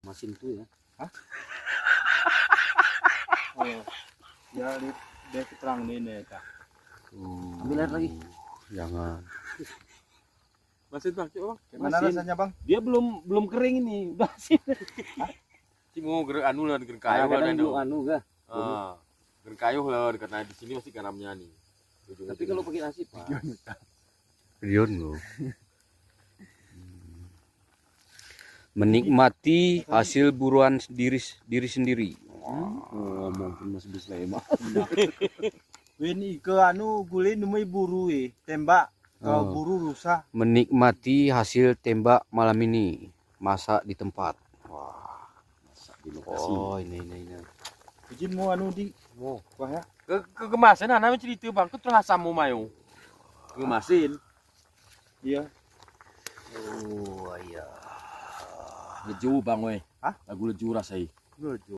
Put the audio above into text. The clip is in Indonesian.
Masin tuh ya. Hah? Oh, ya dia terang ini ya. Ambil air lagi. Jangan. Masin bang, coba bang. Gimana rasanya bang? Dia belum kering ini. Masin. Cimo anu lah, ger kayu lah. Kadang dulu anu gak. Ger kayu lah, karena di sini masih garamnya nih. Tapi kalau pakai nasi pak. Rion lo. Menikmati hasil buruan diri sendiri. Ngomong pun masih bisa emang. Ini ke anu gulin nemui buru tembak. Kalau buru rusak. Menikmati hasil tembak malam ini. Masak di tempat. Wah. Masak di lokasi. Oh, ini. Izin mau anu di. Mau. Wah ya. Kemasin namanya cerita bang, itu terasa samu mayo. Ngemasin. Iya. Oh, iya. Leju bang weh. Hah? Lagu leju rasai. Lucu.